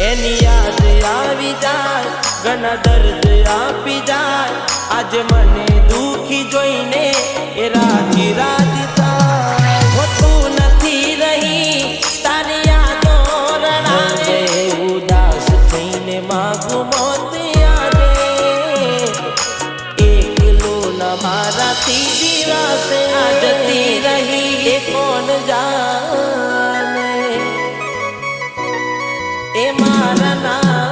એની યાદ આવી જાય, ઘણા દર્દ આપી જાય. આજે મને દુખી જોઈને એ રાજી રાજી થાય. તું નથી રહી તારી યાદો રડાવે, ઉદાસ થઈને માગું મોત યાદે. એકલો ના મારાથી જીવાશે, આ જતી રહી એ કોણ જાણે. એ મારા ના